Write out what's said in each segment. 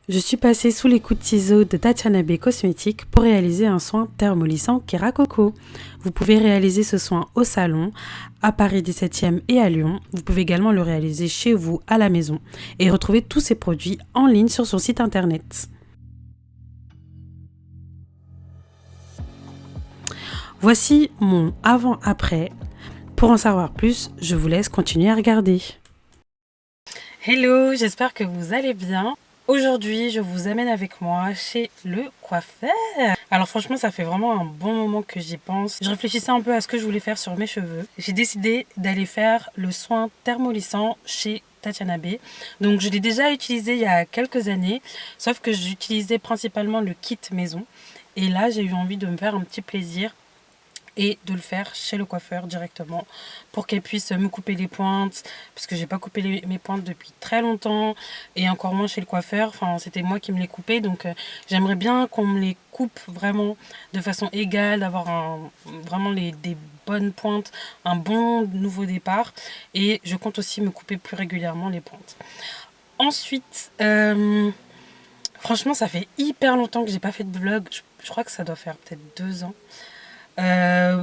Je suis passée sous les coups de ciseaux de Tatiana B Cosmétiques pour réaliser un soin thermolissant Keracoco. Vous pouvez réaliser ce soin au salon, à Paris 17e et à Lyon. Vous pouvez également le réaliser chez vous, à la maison, et retrouver tous ces produits en ligne sur son site internet. Voici mon avant-après. Pour en savoir plus, je vous laisse continuer à regarder. Hello, j'espère que vous allez bien. Aujourd'hui, je vous amène avec moi chez le coiffeur. Alors franchement, ça fait vraiment un bon moment que j'y pense. Je réfléchissais un peu à ce que je voulais faire sur mes cheveux. J'ai décidé d'aller faire le soin thermolissant chez Tatiana B. Donc je l'ai déjà utilisé il y a quelques années, sauf que j'utilisais principalement le kit maison. Et là, j'ai eu envie de me faire un petit plaisir et de le faire chez le coiffeur directement pour qu'elle puisse me couper les pointes, parce que j'ai pas coupé mes pointes depuis très longtemps, et encore moins chez le coiffeur. Enfin, c'était moi qui me les coupais, donc j'aimerais bien qu'on me les coupe vraiment de façon égale, d'avoir vraiment des bonnes pointes, un bon nouveau départ, et je compte aussi me couper plus régulièrement les pointes. Ensuite, franchement, ça fait hyper longtemps que j'ai pas fait de vlog. Je crois que ça doit faire peut-être 2 ans.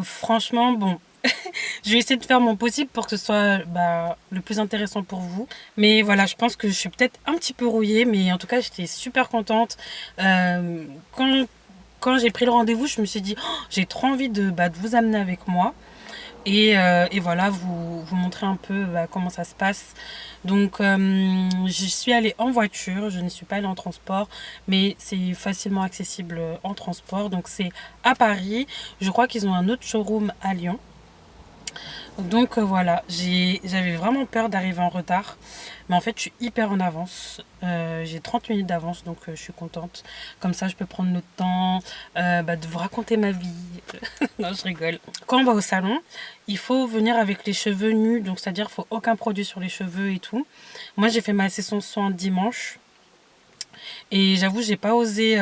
Franchement, bon, je vais essayer de faire mon possible pour que ce soit le plus intéressant pour vous. Mais voilà, je pense que je suis peut-être un petit peu rouillée, mais en tout cas, j'étais super contente. Quand j'ai pris le rendez-vous, je me suis dit, oh, j'ai trop envie de vous amener avec moi. Et voilà, vous montrer un peu comment ça se passe. Donc, je suis allée en voiture, je ne suis pas allée en transport, mais c'est facilement accessible en transport. Donc, c'est à Paris. Je crois qu'ils ont un autre showroom à Lyon. Donc voilà, j'avais vraiment peur d'arriver en retard. Mais en fait, je suis hyper en avance. J'ai 30 minutes d'avance, donc je suis contente. Comme ça, je peux prendre le temps de vous raconter ma vie. Non, je rigole. Quand on va au salon, il faut venir avec les cheveux nus. Donc, c'est-à-dire qu'il ne faut aucun produit sur les cheveux et tout. Moi, j'ai fait ma session de soins dimanche. Et j'avoue, j'ai pas osé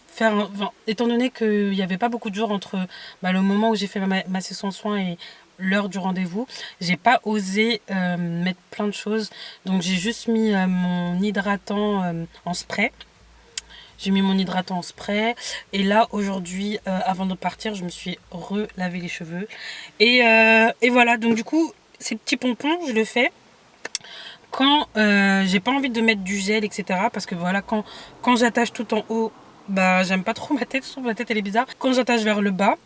faire, enfin, étant donné qu'il n'y avait pas beaucoup de jours entre le moment où j'ai fait ma session de soins et l'heure du rendez-vous, j'ai pas osé mettre plein de choses. Donc j'ai juste mis mon hydratant en spray. J'ai mis mon hydratant en spray. Et là, aujourd'hui, avant de partir, je me suis relavé les cheveux. Et voilà, donc du coup, ces petits pompons, je le fais quand j'ai pas envie de mettre du gel, etc. Parce que voilà, quand j'attache tout en haut, j'aime pas trop ma tête, je trouve ma tête elle est bizarre. Quand j'attache vers le bas,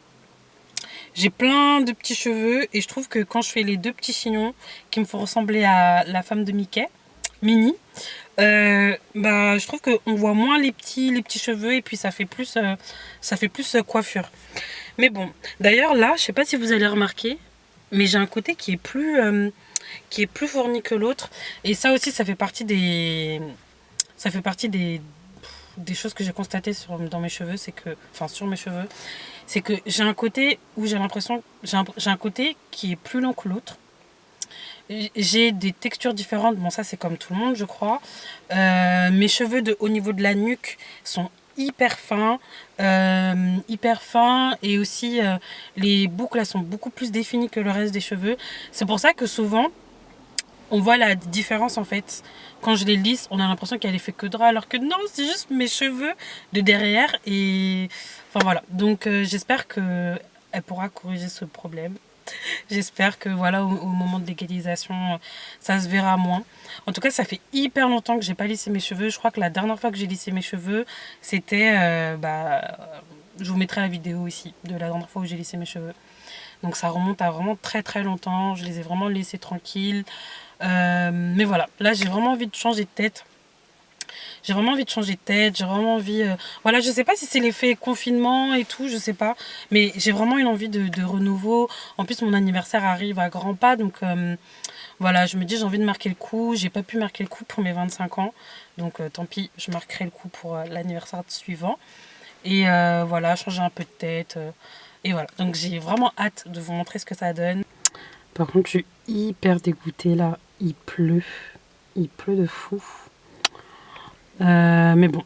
j'ai plein de petits cheveux et je trouve que quand je fais les deux petits chignons qui me font ressembler à la femme de Mickey, Minnie, je trouve qu'on voit moins les petits cheveux et puis ça fait plus coiffure. Mais bon, d'ailleurs là, je sais pas si vous allez remarquer, mais j'ai un côté qui est plus fourni que l'autre, et ça aussi ça fait partie des choses que j'ai constatées dans mes cheveux, sur mes cheveux, c'est que j'ai un côté où j'ai l'impression, j'ai un côté qui est plus long que l'autre. J'ai des textures différentes, bon ça c'est comme tout le monde je crois. Mes cheveux au niveau de la nuque sont hyper fins, et aussi les boucles elles sont beaucoup plus définies que le reste des cheveux. C'est pour ça que souvent on voit la différence en fait. Quand je les lisse, on a l'impression qu'elle est fait que de ras, alors que non, c'est juste mes cheveux de derrière. Et enfin voilà. Donc j'espère que elle pourra corriger ce problème. J'espère que voilà, au moment de l'égalisation, ça se verra moins. En tout cas, ça fait hyper longtemps que j'ai pas lissé mes cheveux. Je crois que la dernière fois que j'ai lissé mes cheveux, c'était je vous mettrai la vidéo ici de la dernière fois où j'ai lissé mes cheveux. Donc ça remonte à vraiment très très longtemps. Je les ai vraiment laissés tranquilles. Mais voilà, là j'ai vraiment envie de changer de tête. J'ai vraiment envie, voilà, je sais pas si c'est l'effet confinement et tout, je sais pas. Mais j'ai vraiment une envie de renouveau. En plus, mon anniversaire arrive à grands pas, donc voilà, je me dis j'ai envie de marquer le coup. J'ai pas pu marquer le coup pour mes 25 ans. Donc tant pis, je marquerai le coup pour l'anniversaire suivant. Et voilà, changer un peu de tête. Et voilà, donc j'ai vraiment hâte de vous montrer ce que ça donne. Par contre, je suis hyper dégoûtée là. Il pleut de fou. Mais bon,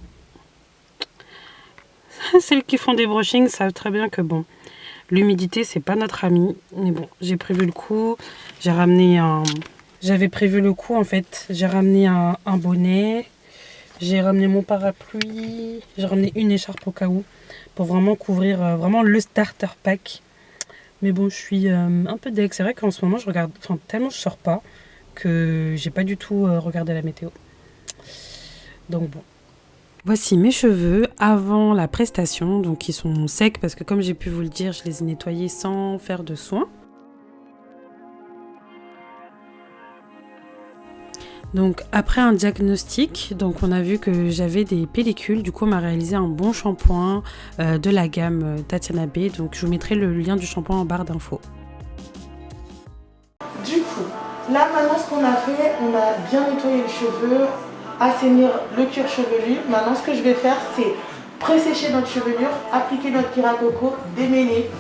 celles qui font des brushings savent très bien que bon, l'humidité c'est pas notre ami. Mais bon, j'ai prévu le coup. J'ai ramené J'avais prévu le coup en fait. J'ai ramené un bonnet, j'ai ramené mon parapluie, j'ai ramené une écharpe au cas où pour vraiment couvrir vraiment le starter pack. Mais bon, je suis un peu deg. C'est vrai qu'en ce moment, je regarde, enfin tellement je sors pas que j'ai pas du tout regardé la météo. Donc bon. Voici mes cheveux avant la prestation, donc ils sont secs parce que comme j'ai pu vous le dire, je les ai nettoyés sans faire de soin. Donc après un diagnostic, donc on a vu que j'avais des pellicules, du coup on m'a réalisé un bon shampoing de la gamme Tatiana B, donc je vous mettrai le lien du shampoing en barre d'infos. Du coup, là maintenant ce qu'on a fait, on a bien nettoyé les cheveux, assainir le cuir chevelu. Maintenant ce que je vais faire c'est pré-sécher notre chevelure, appliquer notre cuir à coco, démêler,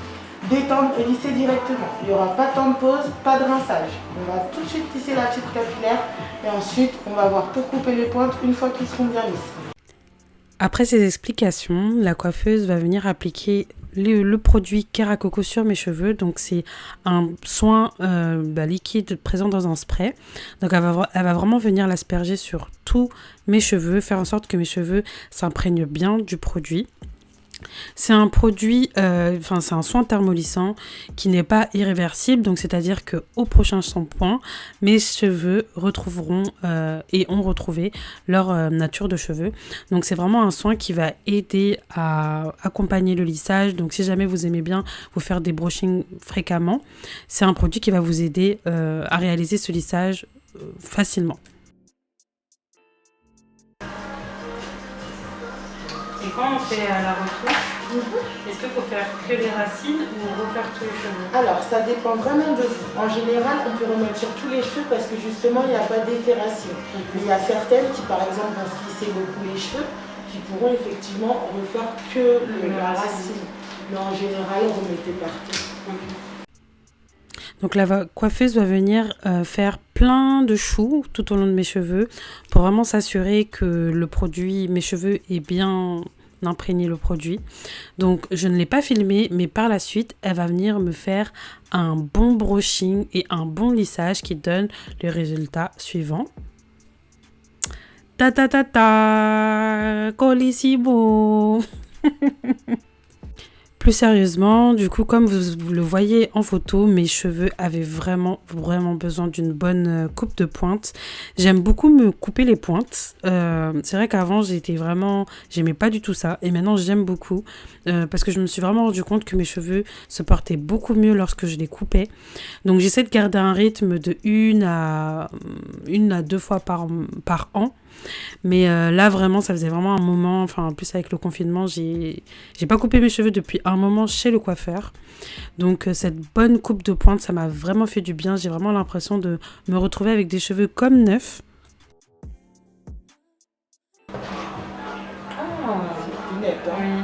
détendre et lisser directement. Il n'y aura pas de temps de pause, pas de rinçage. On va tout de suite lisser la fibre capillaire et ensuite on va voir pour couper les pointes une fois qu'ils seront bien lisses. Après ces explications, la coiffeuse va venir appliquer le produit Keracoco sur mes cheveux. Donc c'est un soin liquide présent dans un spray. Donc elle va vraiment venir l'asperger sur tous mes cheveux, faire en sorte que mes cheveux s'imprègnent bien du produit. C'est un produit, c'est un soin thermolissant qui n'est pas irréversible, donc c'est-à-dire qu'au prochain shampoing, mes cheveux retrouveront et ont retrouvé leur nature de cheveux. Donc c'est vraiment un soin qui va aider à accompagner le lissage. Donc si jamais vous aimez bien vous faire des brushings fréquemment, c'est un produit qui va vous aider à réaliser ce lissage facilement. Et quand on fait la retouche, est-ce qu'il faut faire que les racines ou refaire tous les cheveux? Alors ça dépend vraiment de vous. En général, on peut remettre sur tous les cheveux parce que justement, il n'y a pas d'effet racine. Mais il y a certaines qui, par exemple, vont se lisser beaucoup les cheveux, qui pourront effectivement refaire que la racine. Mais en général, on remettait partout. Donc la coiffeuse va venir faire plein de choux tout au long de mes cheveux pour vraiment s'assurer que le produit, mes cheveux est bien imprégné le produit. Donc je ne l'ai pas filmé, mais par la suite, elle va venir me faire un bon brushing et un bon lissage qui donne le résultat suivant. Ta ta ta ta, colissimo. Plus sérieusement, du coup, comme vous le voyez en photo, mes cheveux avaient vraiment besoin d'une bonne coupe de pointe. J'aime beaucoup me couper les pointes. C'est vrai qu'avant, j'aimais pas du tout ça. Et maintenant, j'aime beaucoup parce que je me suis vraiment rendu compte que mes cheveux se portaient beaucoup mieux lorsque je les coupais. Donc, j'essaie de garder un rythme de une à deux fois par an. Mais là vraiment ça faisait vraiment un moment, enfin en plus avec le confinement j'ai pas coupé mes cheveux depuis un moment chez le coiffeur, donc cette bonne coupe de pointe ça m'a vraiment fait du bien. J'ai vraiment l'impression de me retrouver avec des cheveux comme neufs. C'est net, hein.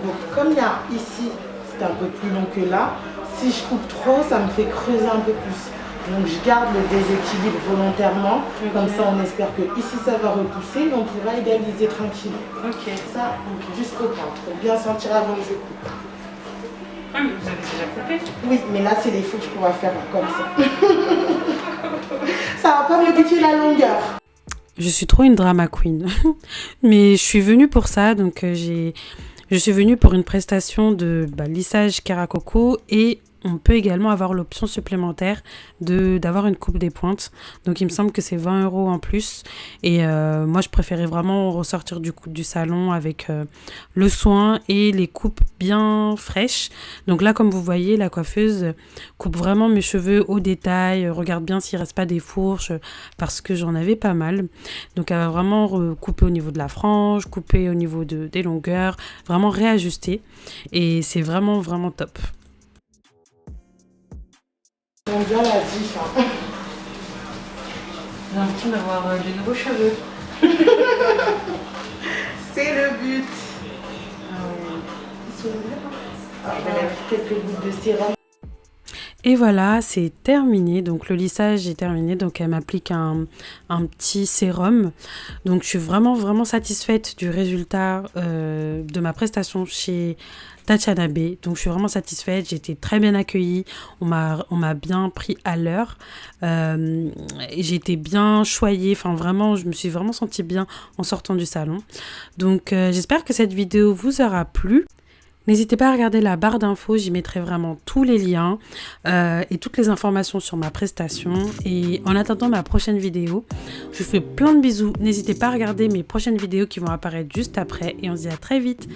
Donc comme il y a ici, c'est un peu plus long que là, si je coupe trop, ça me fait creuser un peu plus. Donc je garde le déséquilibre volontairement, comme ça on espère que ici ça va repousser, donc on va égaliser tranquille. Ok. Ça, jusqu'au point, pour bien sentir avant que je coupe. Ah mais vous avez déjà coupé? Oui, mais là c'est les fourches qu'on va faire comme ça. Ça va pas modifier la longueur. Je suis trop une drama queen. Mais je suis venue pour ça, donc je suis venue pour une prestation de lissage Keracoco et on peut également avoir l'option supplémentaire d'avoir une coupe des pointes. Donc il me semble que c'est 20 € en plus. Et moi je préférais vraiment ressortir du salon avec le soin et les coupes bien fraîches. Donc là comme vous voyez la coiffeuse coupe vraiment mes cheveux au détail. Regarde bien s'il ne reste pas des fourches parce que j'en avais pas mal. Donc elle va vraiment couper au niveau de la frange, couper au niveau des longueurs, vraiment réajuster. Et c'est vraiment top. J'aime bien la diff. Hein. J'ai l'impression d'avoir de nouveaux cheveux. C'est le but. Ils sont bien. Je vais mettre quelques gouttes de sérum. Et voilà, c'est terminé. Donc le lissage est terminé. Donc elle m'applique un petit sérum. Donc je suis vraiment satisfaite du résultat de ma prestation chez Tatiana B. Donc je suis vraiment satisfaite. J'ai été très bien accueillie. On m'a bien pris à l'heure. J'ai été bien choyée. Enfin vraiment, je me suis vraiment sentie bien en sortant du salon. Donc j'espère que cette vidéo vous aura plu. N'hésitez pas à regarder la barre d'infos, j'y mettrai vraiment tous les liens et toutes les informations sur ma prestation. Et en attendant ma prochaine vidéo, je vous fais plein de bisous. N'hésitez pas à regarder mes prochaines vidéos qui vont apparaître juste après et on se dit à très vite.